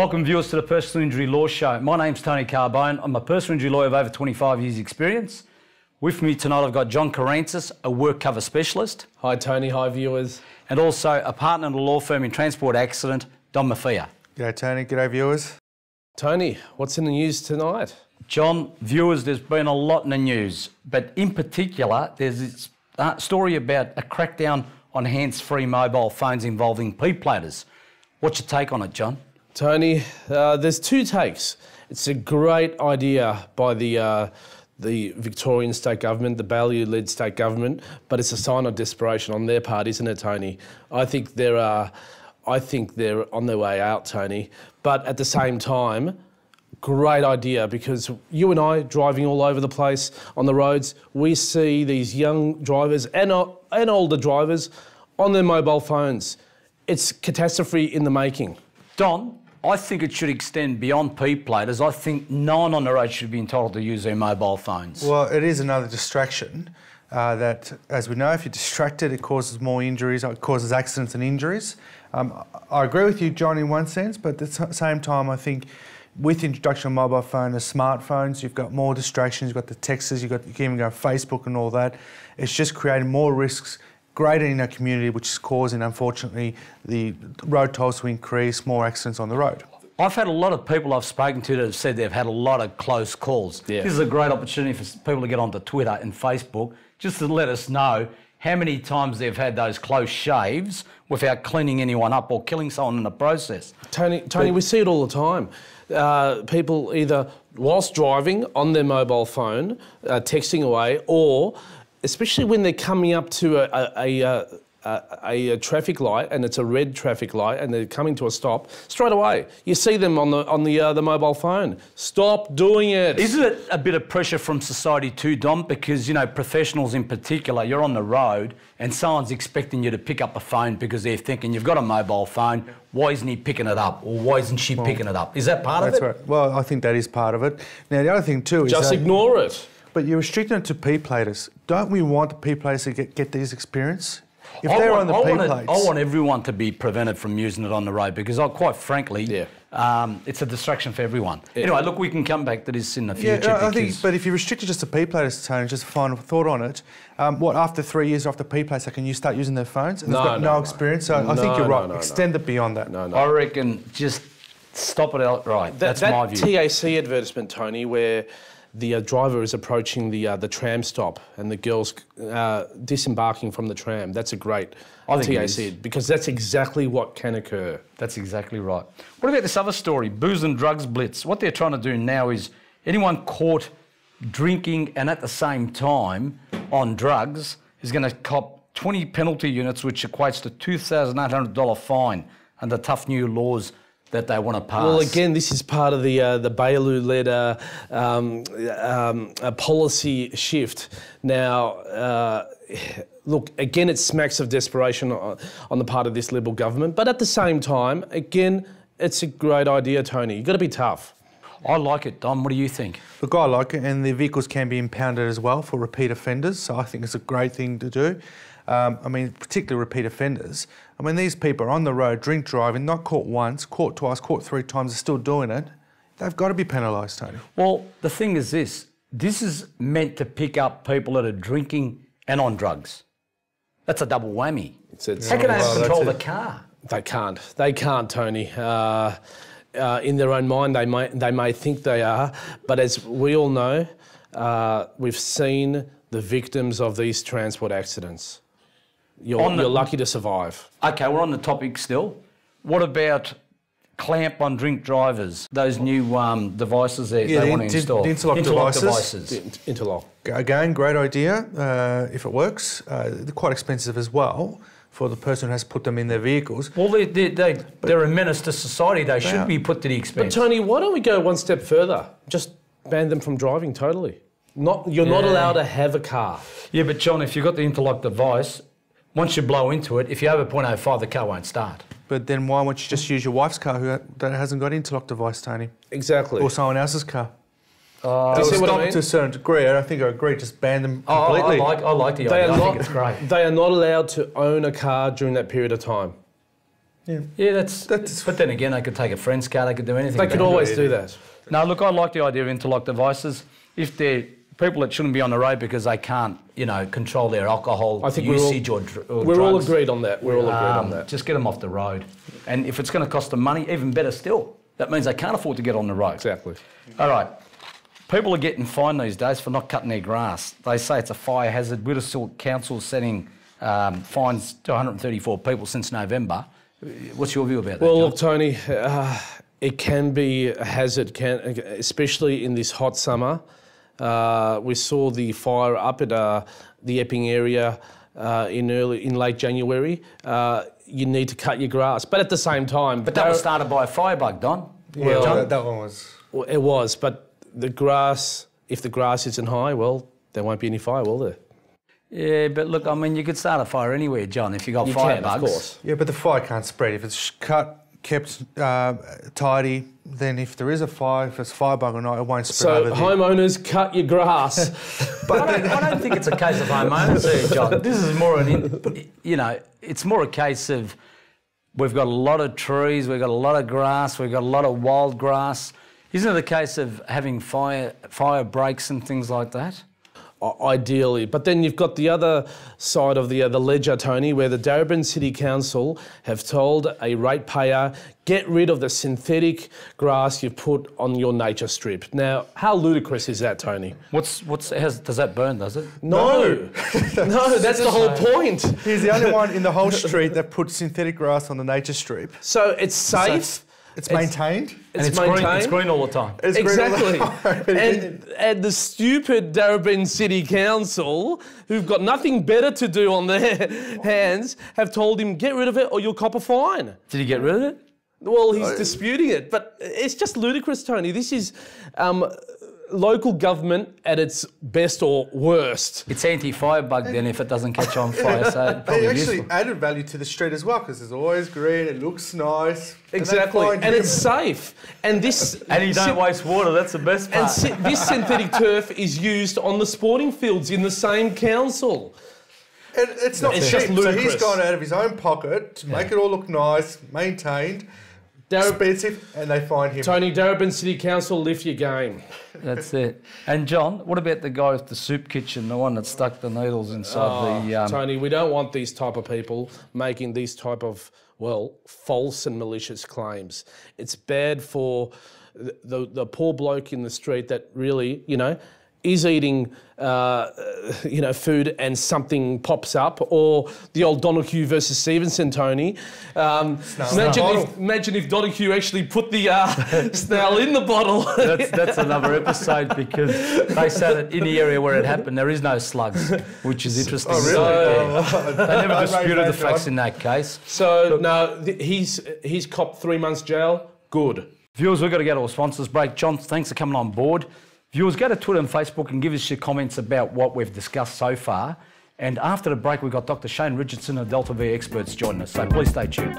Welcome viewers to the Personal Injury Law Show. My name's Tony Carbone. I'm a personal injury lawyer of over 25 years experience. With me tonight I've got John Carancis, a work cover specialist. Hi Tony, hi viewers. And also a partner in a law firm in transport accident, Don Maffia. G'day Tony, g'day viewers. Tony, what's in the news tonight? John, viewers, there's been a lot in the news, but in particular there's this story about a crackdown on hands-free mobile phones involving P-platers. What's your take on it, John? Tony, there's two takes. It's a great idea by the Victorian state government, the Baillieu-led state government, but it's a sign of desperation on their part, isn't it, Tony? I think they're on their way out, Tony. But at the same time, great idea, because you and I driving all over the place on the roads, we see these young drivers and older drivers on their mobile phones. It's catastrophe in the making. Don, I think it should extend beyond P-platers. I think no one on the road should be entitled to use their mobile phones. Well, it is another distraction that, as we know, if you're distracted, it causes more injuries, it causes accidents and injuries. I agree with you, John, in one sense, but at the same time, I think with the introduction of mobile phone and smartphones, you've got more distractions, you've got the texts, you can even go Facebook and all that. It's just creating more risks greater in our community, which is causing, unfortunately, the road tolls to increase, more accidents on the road. I've had a lot of people I've spoken to that have said they've had a lot of close calls. Yeah. This is a great opportunity for people to get onto Twitter and Facebook just to let us know how many times they've had those close shaves without cleaning anyone up or killing someone in the process. Tony, we see it all the time. People either whilst driving on their mobile phone, texting away, or especially when they're coming up to a traffic light and it's a red traffic light and they're coming to a stop, straight away you see them on the mobile phone. Stop doing it. Isn't it a bit of pressure from society too, Dom? Because, you know, professionals in particular, you're on the road and someone's expecting you to pick up a phone because they're thinking you've got a mobile phone, why isn't he picking it up, or why isn't she picking it up? Is that part of it? That's right. Well, I think that is part of it. Now, the other thing too is just ignore it. But you're restricting it to P-platers. Don't we want the P-platers to get these experience? If I they're on the P-plates... I want everyone to be prevented from using it on the road because, quite frankly, it's a distraction for everyone. Yeah. Anyway, look, we can come back to this in the future. Yeah, I think, but if you restrict it just to P-platers, Tony, just a final thought on it, after 3 years after P-plates, can you start using their phones? And they've got no experience, so I think you're right. Extend it beyond that. I reckon just stop it outright. That's my view. That TAC advertisement, Tony, where the driver is approaching the tram stop and the girl's disembarking from the tram. That's a great TAC, because that's exactly what can occur. That's exactly right. What about this other story, booze and drugs blitz? What they're trying to do now is anyone caught drinking and at the same time on drugs is going to cop 20 penalty units, which equates to $2,800 fine under tough new laws that they want to pass. Well, again, this is part of the Baillieu-led policy shift. Now, look, again, it smacks of desperation on the part of this Liberal government, but at the same time, again, it's a great idea, Tony. You've got to be tough. I like it, Dom. What do you think? Look, I like it, and the vehicles can be impounded as well for repeat offenders, so I think it's a great thing to do. I mean, particularly repeat offenders. I mean, these people are on the road, drink driving, not caught once, caught twice, caught 3 times, they're still doing it. They've got to be penalised, Tony. Well, the thing is this is meant to pick up people that are drinking and on drugs. That's a double whammy. How can they control the car? They can't. They can't, Tony. In their own mind, they may think they are, but as we all know, we've seen the victims of these transport accidents. You're lucky to survive. OK, we're on the topic still. What about clamp on drink drivers? Those new devices they want to install. The interlock devices. Interlock. Again, great idea if it works. They're quite expensive as well for the person who has put them in their vehicles. Well, they're a menace to society. They should be put to the expense. But Tony, why don't we go one step further? Just ban them from driving totally. You're not allowed to have a car. Yeah, but John, if you've got the interlock device, once you blow into it, if you have a .05, the car won't start. But then why won't you just use your wife's car that hasn't got interlock device, Tony? Exactly. Or someone else's car. Do you see what I mean? To a certain degree. I think I agree. Just ban them completely. I like the idea. I think it's great. They are not allowed to own a car during that period of time. Yeah, that's. But then again, they could take a friend's car. They could do anything. They could always do that. No, look, I like the idea of interlock devices. If they're people that shouldn't be on the road because they can't, control their alcohol usage or drugs. We're all agreed on that. We're all agreed on that. Just get them off the road. And if it's going to cost them money, even better still. That means they can't afford to get on the road. Exactly. All right. People are getting fined these days for not cutting their grass. They say it's a fire hazard. Whittlesea Council setting fines to 134 people since November. What's your view about that? Well, look, Tony, it can be a hazard, especially in this hot summer. We saw the fire up at the Epping area in late January. You need to cut your grass, but at the same time... But that was started by a firebug, Don. Yeah, well, that one was... Well, it was, but the grass, if the grass isn't high, well, there won't be any fire, will there? Yeah, but look, I mean, you could start a fire anywhere, John, if you got firebugs. Of course. Yeah, but the fire can't spread. If it's cut, kept tidy, then if there is a fire, if it's firebug or not, it won't spread over there. So homeowners, cut your grass. But I don't think it's a case of homeowners here, John. This is more it's more a case of we've got a lot of trees, we've got a lot of grass, we've got a lot of wild grass. Isn't it a case of having fire breaks and things like that? Ideally, but then you've got the other side of the ledger, Tony, where the Darebin City Council have told a ratepayer, get rid of the synthetic grass you've put on your nature strip. Now, how ludicrous is that, Tony? Does that burn, does it? No, no, that's the whole point. He's the only one in the whole street that puts synthetic grass on the nature strip. So it's safe. So it's maintained. It's maintained. It's green all the time. It's exactly. Green all the time. And the stupid Darebin City Council, who've got nothing better to do on their hands, have told him, get rid of it or you'll cop a fine. Did he get rid of it? Well, he's disputing it, but it's just ludicrous, Tony. This is local government at its best or worst. It's anti-firebug then if it doesn't catch on fire, so it's probably They actually useful. added value to the street as well because it's always green, it looks nice. Exactly, and it's safe. And this... And you don't waste water, that's the best part. And this synthetic turf is used on the sporting fields in the same council. And it's not cheap, just so ludicrous. he's gone out of his own pocket to make it all look nice, maintained, expensive, and they find him. Tony, Darebin City Council, lift your game. That's it. And John, what about the guy with the soup kitchen, the one that stuck the needles inside the... Tony, we don't want these type of people making these type of, false and malicious claims. It's bad for the poor bloke in the street that really, is eating, food and something pops up, or the old Donahue versus Stevenson, Tony. Imagine if Donahue actually put the snail in the bottle. That's another episode because they said that in the area where it happened there is no slugs, which is interesting. Oh, really? They never disputed the facts in that case. So, he's copped 3 months jail. Good. Viewers, we've got to go to a sponsors break. John, thanks for coming on board. Viewers, go to Twitter and Facebook and give us your comments about what we've discussed so far. And after the break, we've got Dr. Shane Richardson of Delta V Experts joining us, so please stay tuned.